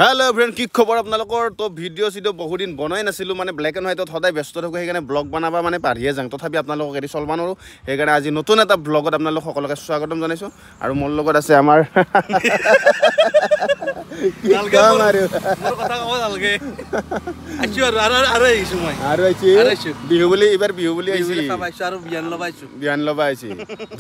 hello friend की खबर आपनालोकर तो video सिडिओ बहुत दिन बनाई नासिलो माने ब्लैक एंड व्हाइट सदाय व्यस्त थाको हेकाने ब्लॉग बनाबा माने पारिए जां तथापि आपनालोक एरि चलबा नरो हेकाने आज नतुन एटा ब्लॉगत आपनालोक सकलोके स्वागतम जनाइছো आरो मोर লগত আছে আমাৰ কথা কব নালগে আইছো আৰু আইছো মই আৰু আইছি বিহু বুলি এবাৰ বিহু বুলি আইছি খাবাইছো আৰু বিয়ান লবা আইছি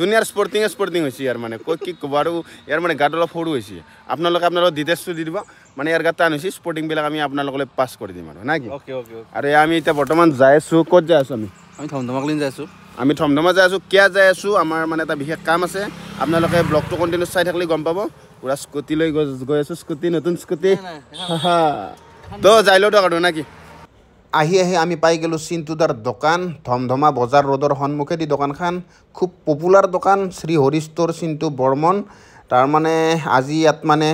দুনিয়াৰ স্পৰ্টিং হৈছে ইয়াৰ মানে কই কি কব আৰু ইয়াৰ মানে গাডল ফৰু হৈছে আপোনালোক ডিটেইলছটো দি দিব মানে ইয়াৰ গাটা আনিছি স্পৰ্টিং বিলাক আমি আপোনালোকলে পাস কৰি দিম আৰু নাকি ওকে আৰু আমি এতিয়া বৰ্তমান যাই আছো ক'ত যাই আছো আমি থমথমাকলিন যাই আছো আমি থমথমা যাই আছো কিয়া যাই আছো আমাৰ মানে এটা বিশেষ কাম আছে আপোনালোকে ব্লগটো কন্টিনিউ চাই থাকলে গম পাব পুৰা স্কুটি লৈ গৈ আছো স্কুটি নতুন স্কুটি তো যাইলো তো আৰু নাকি আহি আমি পাই গেলো চিন্তুদাৰ দোকান ধমধমা বজাৰ ৰোডৰ সন্মুখেদি দোকানখন খুব পপুলাৰ দোকান শ্ৰী হৰি ষ্ট'ৰ চিন্তু বৰ্মন তাৰ মানে আজি ইয়াত মানে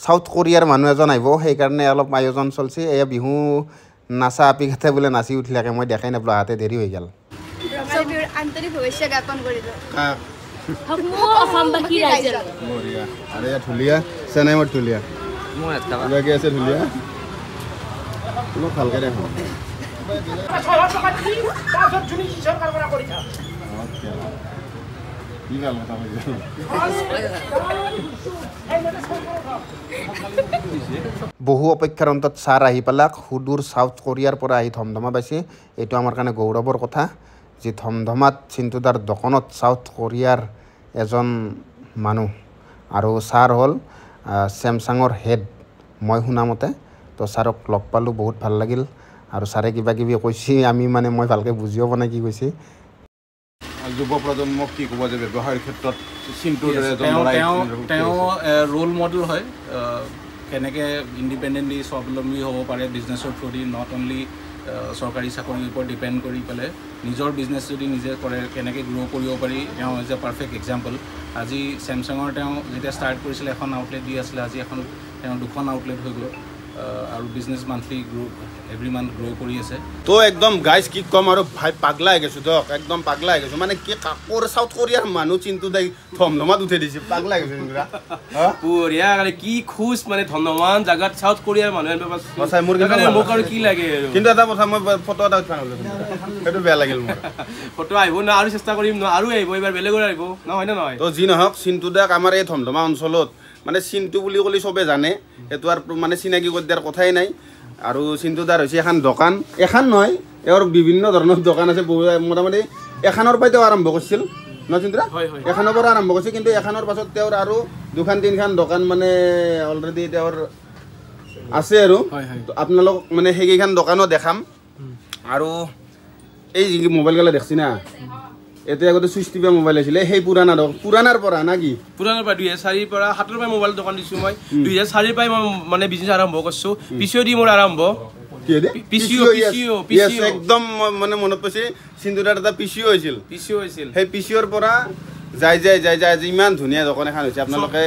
সাউথ কোৰিয়াৰ মানুহ এজন আহিব সেইকাৰণে অলপ আয়োজন চলছে এয়া বিহু নাচা আপিঘাতে বোলে নাচি উঠিলাকে মই দেখাই নাপলো হাতে দেৰি হৈ গেল আন্তৰিক শুভেচ্ছা জ্ঞাপন কৰিলো আরে ধুলিয়া চেনাই মত ধুলিয়া মই আটকাবা লাগে আছে ধুলিয়া তুমি ভালকে দেখো বহু অপেক্ষাৰ অন্তত ছাৰ আহি পালাক সুদূৰ সাউথ কোৰিয়াৰ পৰা আহি ধমধমা পাইছে এইটো আমাৰ কাৰণে গৌৰৱৰ কথা যে ধমধমাত চিন্তুদাৰ দোকানত সাউথ কোৰিয়াৰ এজন মানুহ আৰু ছাৰ হ'ল স্যামসাঙৰ হেড মই শুনামতে তো ছাৰক লগ পালোঁ বহুত ভাল লাগিল আৰু ছাৰে কিবা কিবি কৈছে আমি মানে মই ভালকৈ বুজিও পোৱা নাই কি কৈছে যুৱ প্ৰজন্মক কি ক'ব যে ব্যৱসায়ৰ ক্ষেত্ৰত চিন্তুৰ ৰোল মডেল হয় কেনেকৈ ইণ্ডিপেণ্ডেণ্টলি স্বাৱলম্বী হ'ব পাৰে বিজনেছৰ থ্ৰুদি নট অনলি চৰকাৰী চাকৰিৰ ওপৰত ডিপেণ্ড কৰি পেলাই নিজৰ বিজনেছ যদি নিজে কৰে কেনেকৈ গ্ৰ' কৰিব পাৰি তেওঁ ইজ এ পাৰফেক্ট এক্সাম্পল আজি চেমচাঙৰ তেওঁ যেতিয়া ষ্টাৰ্ট কৰিছিলে এখন আউটলেট দি আছিলে আজি এখন তেওঁ দুখন আউটলেট হৈ গ'ল আৰু বিজনেছ মান্থলি এভৰি মান্থ গ্ৰ' কৰি আছে তো একদম গাইজ কি কম আৰু ভাই পাগলা হৈ গৈছোঁ দিয়ক একদম পাগলা হৈ গৈছোঁ মানে কি কাপোৰ সাউথ কোৰিয়াৰ মানুহ চিন্তু দাই ধমধমাত উঠাই দিছে পাগলা হৈ গৈছোঁ পুৰিয়া কি খুচ মানে ধমধমান জাগাত সাউথ কোৰিয়াৰ মানুহে সঁচাই মোৰ মোক আৰু কি লাগে কিন্তু এটা কথা মই ফটো এটা উঠা নলো সেইটো বেয়া লাগিল মোৰ ফটো আহিব না আৰু চেষ্টা কৰিম ন আৰু আহিব এবাৰ বেলেগৰ আহিব নহয় না নহয় তো যি নহওক চিন্তু দাক আমাৰ এই ধমধমা অঞ্চলত মানে চিন্তু বুলি ক'লে চবে জানে সেইটো আৰু মানে চিনাকি কৰি দিয়াৰ কথাই নাই আৰু চিন্তুদাৰ হৈছে এখন দোকান এখন নহয় এওঁৰ বিভিন্ন ধৰণৰ দোকান আছে মোটামুটি এখনৰ পৰাই তেওঁ আৰম্ভ কৰিছিল ন চিন্তুদা এখনৰ পৰা আৰম্ভ কৰিছিল কিন্তু এখনৰ পাছত তেওঁৰ আৰু দুখন তিনিখন দোকান মানে অলৰেডি তেওঁৰ আছে আৰু আপোনালোক মানে সেইকেইখন দোকানো দেখাম আৰু এই যি মোবাইলগিলা দেখছি না এতিয়া আগতে চুইচ টিপা মোবাইল আছিলে সেই পুৰাণাৰ পৰা নাকি পুৰাণাৰ পৰা 2004 পৰা 7 পৰা মোবাইল দোকান দিছো মই 2004 পৰা মই মানে বিজনেছ আৰম্ভ কৰিছো পিছিও দি মোৰ আৰম্ভ পিছিও একদম মানে মনত পছে চিন্তুদাৰ এটা পিছিও হৈছিল সেই পিছিওৰ পৰা যাই ইমান ধুনীয়া দোকান এখন হৈছে আপোনালোকে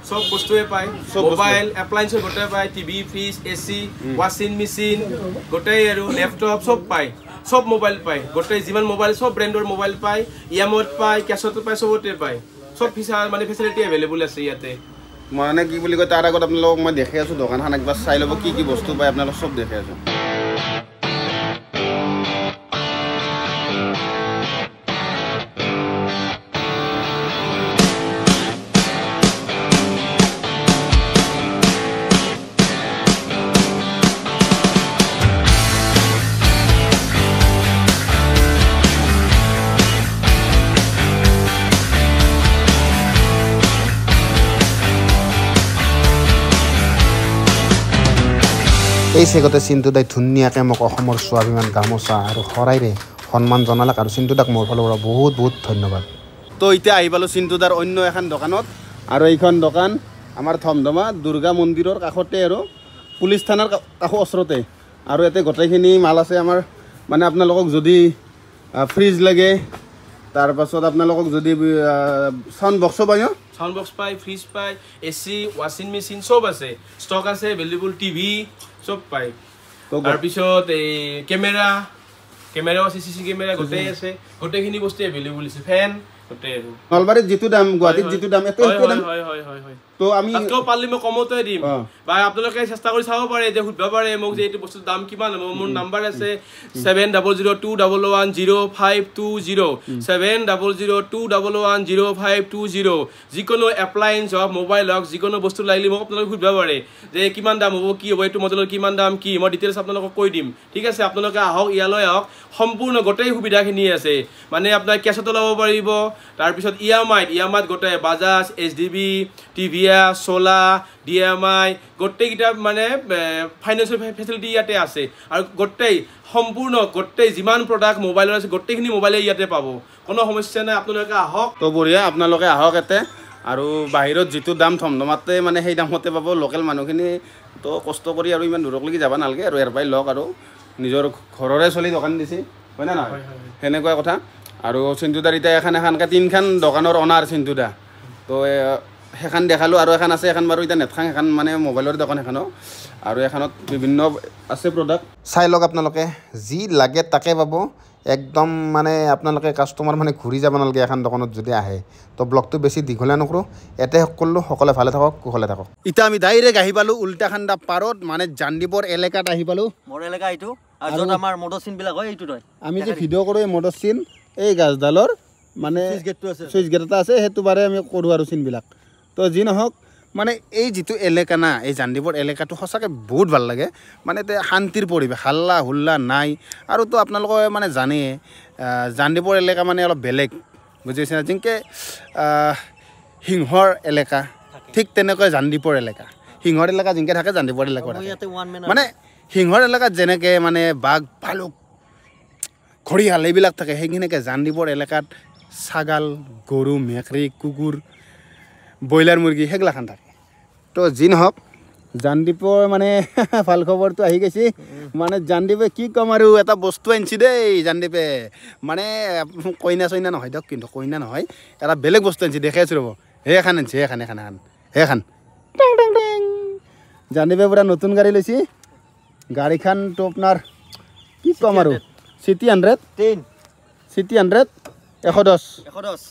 সব বস্তুৱে পায় মোবাইল এপ্লায়েন্স গোটেই পায় TV fridge AC washing machine গোটেই আৰু ল্যাপটপ সব পায় সব মোবাইল পায় গোটেই যিমান মোবাইল সব ব্ৰেণ্ডৰ মোবাইল পায় ইএমআইত পায় কেছত পায় সবতে পায় সব ফিচাৰ মানে ফেচিলিটি এভেইলেবল আছে ইয়াতে মানে কি বুলি কয় তাৰ আগত আপোনালোকক মই দেখি আছো দোকানখন একবাৰ চাই ল'ব কি বস্তু পায় আপোনালোক সব দেখি আছো এই চেগতে চিন্তুদাই ধুনীয়াকৈ মোক অসমৰ স্বাভিমান গামোচা আৰু শৰাইৰে সন্মান জনালাক আৰু চিন্তুদাক মোৰ ফালৰ পৰা বহুত বহুত ধন্যবাদ তো এতিয়া আহি পালোঁ চিন্তুদাৰ অন্য এখন দোকানত আৰু এইখন দোকান আমাৰ ধমধমা দুৰ্গা মন্দিৰৰ কাষতে আৰু পুলিচ থানাৰ কাষৰ ওচৰতে আৰু ইয়াতে গোটেইখিনি মাল আছে আমাৰ মানে আপোনালোকক যদি ফ্ৰিজ লাগে তাৰপাছত আপোনালোকক যদি সাউণ্ড বক্সো পায় সাউণ্ড বক্স পায় ফ্ৰিজ পায় এসি ওয়াশিং মেচিন সব আছে ষ্টক আছে এভেইলেবল টিভি সব পায় তাৰপিছত এই কেমেৰাও আছে সিসি কেমেৰা গোটেই আছে গোটেইখিনি বস্তু এভেইলেবল আছে ফেন গোটেই নলবাৰীত যিটো দাম গুৱাহাটীত যিটো দাম এত দাম হয় তো আমি তাতকৈ পাৰিলে মই কমতে দিম বা আপোনালোকে চেষ্টা কৰি চাব পাৰে যে সুধিব পাৰে মোক যে এইটো বস্তুৰ দাম কিমান হ'ব মোৰ নাম্বাৰ আছে 7002110520 7002110520 যিকোনো এপ্লায়েন্স হওক মোবাইল হওক যিকোনো বস্তু লাগিলে মোক আপোনালোকে সুধিব পাৰে যে কিমান দাম হ'ব কি হ'ব এইটো মডেলৰ কিমান দাম কি মই ডিটেইলছ আপোনালোকক কৈ দিম ঠিক আছে আপোনালোকে আহক ইয়ালৈ আহক সম্পূৰ্ণ গোটেই সুবিধাখিনি আছে মানে আপোনাৰ কেছতো ল'ব পাৰিব তাৰপিছত ইএমআইত গোটেই বাজাজ এছডিবি টিভিএছ সোলা ডিএমআই গোটেইকেইটা মানে ফাইনেন্সিয়েল ফেচিলিটি ইয়াতে আছে আৰু গোটেই সম্পূৰ্ণ গোটেই যিমান প্ৰডাক্ট মোবাইলৰ আছে গোটেইখিনি মোবাইলে ইয়াতে পাব কোনো সমস্যা নাই আপোনালোকে আহক তো বঢ়িয়া আপোনালোকে আহক ইয়াতে আৰু বাহিৰত যিটো দাম থমথমাতে মানে সেই দামতে পাব লোকেল মানুহখিনি তো কষ্ট কৰি আৰু ইমান দূৰলৈকে যাব নালাগে আৰু ইয়াৰ পৰাই লওক আৰু নিজৰ ঘৰৰে চলি দোকান দিছে হয় না নহয় সেনেকুৱা কথা আৰু চিন্তুদাৰ এতিয়া এখানকৈ তিনিখন দোকানৰ অনাৰ চিন্তুদা তো সেইখন দেখালোঁ আৰু এখন আছে এখন বাৰু এতিয়া নেটখান এখন মানে মোবাইলৰ দোকান এখনো আৰু এখনত বিভিন্ন আছে প্ৰডাক্ট চাই লওক আপোনালোকে যি লাগে তাকে পাব একদম মানে আপোনালোকে কাষ্টমাৰ মানে ঘূৰি যাব নালাগে এখন দোকানত যদি আহে তো ব্লগটো বেছি দীঘলীয়া নকৰোঁ এতে সকলো সকলে ভালে থাকক কুশলে থাকক এতিয়া আমি ডাইৰেক্ট আহি পালোঁ উল্টাখান্দা পাৰত মানে জান্দিপৰ এলেকাত আহি পালোঁ মোৰ এলেকা এইটো আৰু য'ত আমাৰ মটৰচিনবিলাক হয় এইটো তই আমি যে ভিডিঅ' কৰোঁ এই মটৰচিন এই গাছডালৰ মানে চুইচ গেট এটা আছে সেইটো বাৰে আমি কৰোঁ আৰু চিনবিলাক তো যি নহওক মানে এই যিটো এলেকা না এই জান্দিপৰ এলেকাটো সঁচাকৈ বহুত ভাল লাগে মানে শান্তিৰ পৰিৱেশ হাল্লা হুল্লা নাই আৰু তো আপোনালোকে মানে জানে জান্দিপৰ এলেকা মানে অলপ বেলেগ বুজিছে না যেনেকৈ সিংহৰ এলেকা ঠিক তেনেকৈ জান্দিপৰ এলেকা সিংহৰ এলেকা যেনেকৈ থাকে জান্দিপৰ এলেকা মানে সিংহৰ এলেকাত যেনেকৈ মানে বাঘ ভালুক ঘৰিয়াল এইবিলাক থাকে সেইখিনিকে জান্দিপৰ এলেকাত ছাগাল গৰু মেকুৰী কুকুৰ ব্ৰইলাৰ মুৰ্গী সেইগিলাখান থাকে তো যি নহওক জান্দিপৰ মানে ভাল খবৰটো আহি গৈছে মানে জান্দিপে কি ক'ম আৰু এটা বস্তু আনিছে দেই জান্দিপে মানে কইনা চইনা নহয় দিয়ক কিন্তু কইনা নহয় এটা বেলেগ বস্তু আনিছে দেখাই আছোঁ ৰ'ব সেইখন আনিছে সেইখন জান্দিপে পূৰা নতুন গাড়ী লৈছে গাড়ীখন তো আপোনাৰ কি ক'ম আৰু চিটি 100 110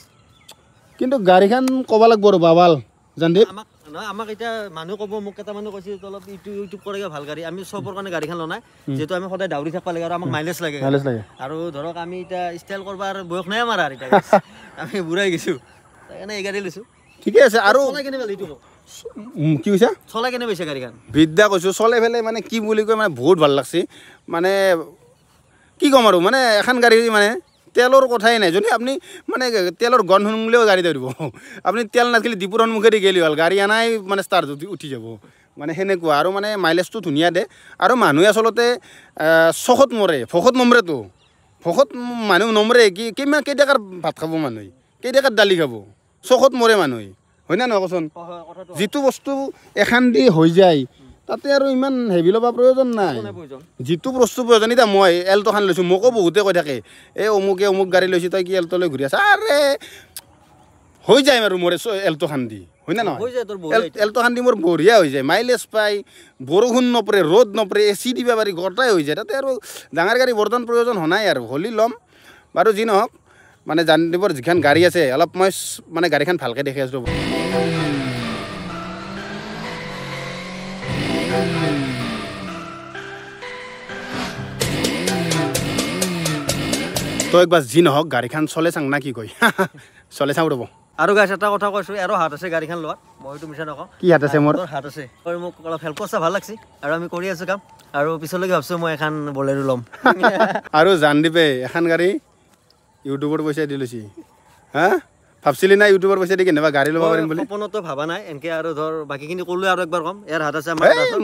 কিন্তু গাড়ীখন ক'ব লাগিব আৰু বাবাল জানদীপ নহয় আমাক এতিয়া মানুহ ক'ব মোক এটা মানুহ কৈছে অলপ ইউটিউব কৰে ভাল গাড়ী আমি চবৰ কাৰণে গাড়ীখন লোৱা নাই যিহেতু আমি সদায় দাউৰি থাকিব লাগে আৰু আমাক মাইলেজ লাগে আৰু ধৰক আমি এতিয়া ষ্টাইল কৰাৰ বয়স নাই আমাৰ আৰু এতিয়া আমি বুঢ়াই গৈছোঁ সেইকাৰণে এই গাড়ী লৈছোঁ ঠিকে আছে আৰু কি কৈছা চলাই কেনে পাইছে গাড়ীখন বিদ্যা কৈছোঁ চলাই পেলাই মানে কি বুলি কয় মানে বহুত ভাল লাগছে মানে কি ক'ম আৰু মানে এখন গাড়ী মানে তেলৰ কথাই নাই যদি আপুনি মানে তেলৰ গন শুনিলেও গাড়ী ধৰিব আপুনি তেল নাথাকিলে ডিপুৰ সন্মুখেদি গেলি হ'ল গাড়ী আনাই মানে ষ্টাৰ্ট উঠি যাব মানে সেনেকুৱা আৰু মানে মাইলেজটো ধুনীয়া দে আৰু মানুহে আচলতে চখত মৰে ভকত নমৰেতো ভকত মানুহ নমৰে কিমান কেইটকাৰ ভাত খাব মানুহে কেইটকাৰ দালি খাব চখত মৰে মানুহে হয় না নহয় কচোন যিটো বস্তু এখন দি হৈ যায় তাতে আৰু ইমান হেভি ল'ব প্ৰয়োজন নাই যিটো বস্তু প্ৰয়োজন এতিয়া মই এল্ট'খন লৈছোঁ মোকো বহুতে কৈ থাকে এই অমুক গাড়ী লৈছোঁ তই কি এল্ট' লৈ ঘূৰি আছা আৰে হৈ যায় আৰু মোৰ এল্ট'খন দি হয় না নহয় এল্ট'খন দি মোৰ বঢ়িয়া হৈ যায় মাইলেজ পায় বৰষুণ নপৰে ৰ'দ নপৰে এচি দিব পাৰি গোটাই হৈ যায় তাতে আৰু ডাঙৰ গাড়ী বৰ্তমান প্ৰয়োজন হোৱা নাই আৰু হ'লি ল'ম বাৰু যি নহওক মানে জান্দিপৰ যিখন গাড়ী আছে অলপ মই মানে গাড়ীখন ভালকৈ দেখি আছোঁ তো একবাৰ যি নহওক গাড়ীখন চলে চাং না কি কয় চলে চাওঁ ৰ'ব আৰু গাছ এটা কথা কৈছোঁ আৰু হাত আছে গাড়ীখন লোৱাত মই এইটো মিছা নকওঁ কি হাত আছে মোৰ হাত আছে মোক অলপ হেল্প কৰিছে ভাল লাগছে আৰু আমি কৰি আছোঁ কাম আৰু পিছলৈকে ভাবছোঁ মই এখন বলেৰো ল'ম আৰু জান্দিপে এখন গাড়ী ইউটিউবৰ পইচা দি লৈছে হা ভাবছিলি না ইউটিউবৰ পইচা দি কেনেবা গাড়ী ল'ব পাৰিম বুলি সপোনতো ভাবা নাই এনেকৈ আৰু ধৰ বাকীখিনি ক'লোৱে আৰু একবাৰ ক'ম ইয়াৰ হাত আছে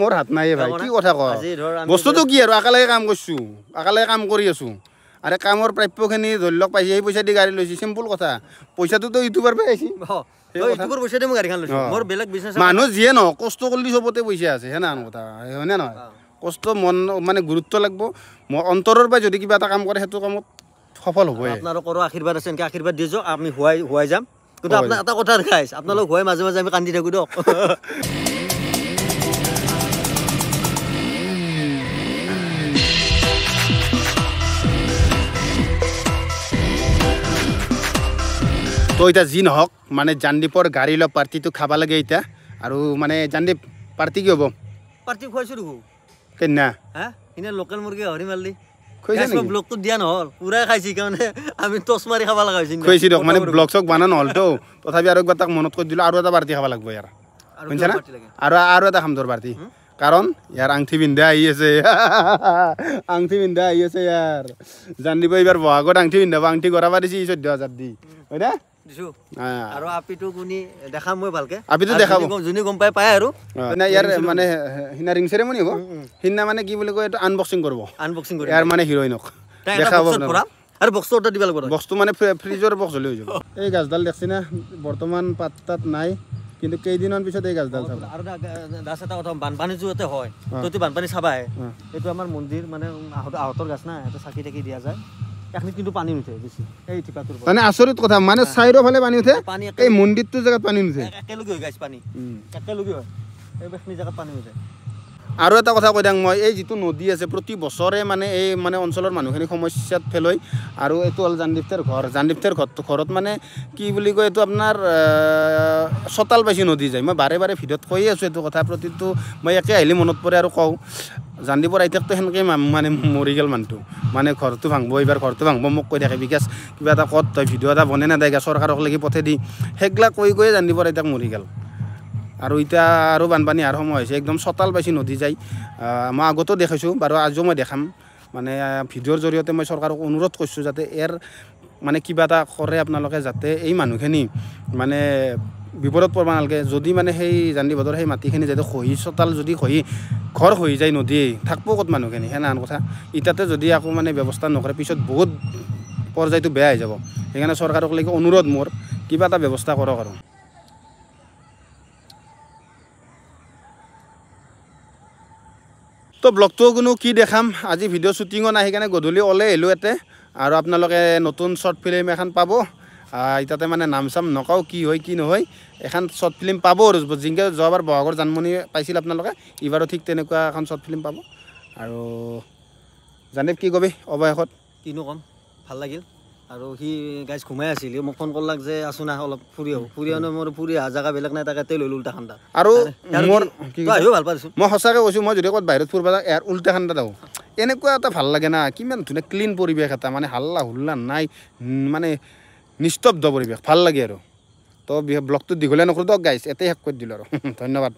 মোৰ হাত নাই ভাই কি কথা কয় বস্তুটো কি আৰু একেলগে কাম কৰিছোঁ একেলগে কাম কৰি আছোঁ আৰে কামৰ প্ৰাপ্যখিনি ধৰি লওক পাইছে সেই পইচা দি গাড়ী লৈছে চিম্পুল কথা পইচাটোতো ইউটিউবৰ পৰা আহিছে ইউটিউবৰ পইচা দি মই গাড়ীখন লৈছোঁ মোৰ বেলেগ বিজনেছ মানুহ যিয়ে নহওক কষ্ট কৰিলে চবতে পইচা আছে সেনে কথা হয়নে নহয় কষ্ট মন মানে গুৰুত্ব লাগিব অন্তৰৰ পৰা যদি কিবা এটা কাম কৰে সেইটো কামত সফল হ'বই আপোনালোকৰো আশীৰ্বাদ আছে এনেকৈ আশীৰ্বাদ দি যাওক আমি হুৱাই যাম কিন্তু আপোনাৰ এটা কথা দেখাইছ আপোনালোক হুৱাই মাজে মাজে আমি কান্দি থাকোঁ দিয়ক তো এতিয়া যি নহওক মানে জান্দিপৰ গাড়ী লোৱা পাৰ্টিটো খাব লাগে এতিয়া আৰু মানে জানদীপ পাৰ্টি কি হ'ব পাৰ্টি খুৱাইছোঁ দেখো কেইদিনা হা এনে লোকেল মুৰ্গী হৰি মালি খুৱাইছে নেকি ব্লগটো দিয়া নহ'ল পুৰাই খাইছি কাৰণে আমি টচ মাৰি খাব লগা হৈছে খুৱাইছি দিয়ক মানে ব্লগ চক বানা নহ'লতো তথাপি আৰু একবাৰ তাক মনত কৰি দিলোঁ আৰু এটা পাৰ্টি খাব লাগিব ইয়াৰ শুনিছা না আৰু এটা খাম তোৰ পাৰ্টি কাৰণ ইয়াৰ আংঠি পিন্ধা আহি আছে আংঠি পিন্ধা আহি আছে ইয়াৰ জানদীপ এইবাৰ বহাগত আংঠি পিন্ধাব আংঠি গৰাব দিছে 14,000 দি হয় না দিছো আৰু আপিটো কোনি দেখাম মই ভালকে আপিটো দেখাব যোনে গম পাই আৰু না ইয়াৰ মানে হিনা ৰিং সেৰেমনি হ'ব হিনা মানে কি বুলি কয় এইটো আনবক্সিং কৰিব ইয়াৰ মানে হিৰোইনক দেখাব আৰু বক্সটো অৰ্ডাৰ দিব লাগিব বক্সটো মানে ফ্ৰিজৰ বক্স হ'লে হৈ যাব এই গাছডাল দেখছি না বৰ্তমান পাত্তাত নাই কিন্তু কেইদিনমান পিছত এই গাছডাল চাব আৰু দাস এটা কথা বানপানী যতে হয় তইতো বানপানী চাবাই এইটো আমাৰ মন্দিৰ মানে আহতৰ গাছ না এটা চাকি টাকি দিয়া যায় এখনি কিন্তু পানী নুঠে বেছি এই ঠিপাটোৰ মানে আচৰিত কথা মানে চাইৰফালে পানী উঠে এই মন্দিৰটো জেগাত পানী নুঠে একেলগে হৈ গাছ পানী একেলগে হয় এই বেখনি জেগাত পানী উঠে আৰু এটা কথা কৈ দিওঁ মই এই যিটো নদী আছে প্ৰতি বছৰে মানে এই মানে অঞ্চলৰ মানুহখিনি সমস্যাত ফেলয় আৰু এইটো হ'ল জানদীপ্তৰ ঘৰত মানে কি বুলি কয় এইটো আপোনাৰ চতাল পাইছে নদী যায় মই বাৰে বাৰে ভিডিঅ'ত কৈয়ে আছোঁ এইটো কথা প্ৰতিটো মই একে আহিলে মনত পৰে আৰু কওঁ জানদীপৰ আইতাকটো সেনেকৈ মানে মৰি গ'ল মানুহটো মানে ঘৰটো ভাঙব এইবাৰ ঘৰটো ভাঙব মোক কৈ থাকে বিকাশ কিবা এটা ক'ত তই ভিডিঅ' এটা বনাই নেদাইগা চৰকাৰক লাগি পঠাই দি সেইগিলা কৈয়ে জানদীপৰ আইতাক মৰি গ'ল আৰু এতিয়া আৰু বানপানী অহাৰ সময় হৈছে একদম চতাল পাইছে নদী যায় মই আগতেও দেখাইছোঁ বাৰু আজিও মই দেখাম মানে ভিডিঅ'ৰ জৰিয়তে মই চৰকাৰক অনুৰোধ কৰিছোঁ যাতে ইয়াৰ মানে কিবা এটা কৰে আপোনালোকে যাতে এই মানুহখিনি মানে বিপদত পৰিব নালাগে যদি মানে সেই জানদীপহঁতৰ সেই মাটিখিনি যাতে খহি চতাল যদি খহি ঘৰ খহি যায় নদী থাকিব ক'ত মানুহখিনি সেনেহেন কথা ইটাতে যদি আকৌ মানে ব্যৱস্থা নকৰে পিছত বহুত পৰ্যায়টো বেয়া হৈ যাব সেইকাৰণে চৰকাৰক লাগি অনুৰোধ মোৰ কিবা এটা ব্যৱস্থা কৰক আৰু তো ব্লগটো কোনো কি দেখাম আজি ভিডিঅ' শ্বুটিঙো নাই সেইকাৰণে গধূলি ওলাই আহিলোঁ ইয়াতে আৰু আপোনালোকে নতুন শ্বৰ্ট ফিল্ম এখন পাব তাতে মানে নাম চাম নকওঁ কি হয় কি নহয় এখন শ্বৰ্ট ফিল্ম পাব আৰু যেনেকৈ যোৱাবাৰ বহাগৰ জানমণি পাইছিল আপোনালোকে এইবাৰো ঠিক তেনেকুৱা এখন শ্বৰ্ট ফিল্ম পাব আৰু জানদীপ কি কবি অৱশেষত কিনো ক'ম ভাল লাগিল আৰু সি গাইজ ঘুমাই আছিল মোক ফোন কৰলাক যে আছো না অলপ ফুৰি আহোঁ মোৰ ফুৰি অহা জেগা বেলেগ নাই তাকে লৈ উল্টা খান্দা আৰু মোৰ আহিও ভাল পাইছোঁ মই সঁচাকৈ কৈছোঁ মই যদি ক'ত বাহিৰত ফুৰিব যাওঁ ইয়াৰ উল্টা খান্দা যাওঁ এনেকুৱা এটা ভাল লাগে না কিমান ধুনীয়া ক্লিন পৰিৱেশ এটা মানে হাল্লা হুল্লা নাই মানে নিস্তব্ধ পৰিৱেশ ভাল লাগে আৰু তো ব্লগটো দীঘলীয়া নকৰোঁ তো গাইজ এতেই শেষ কৰি দিলোঁ আৰু ধন্যবাদ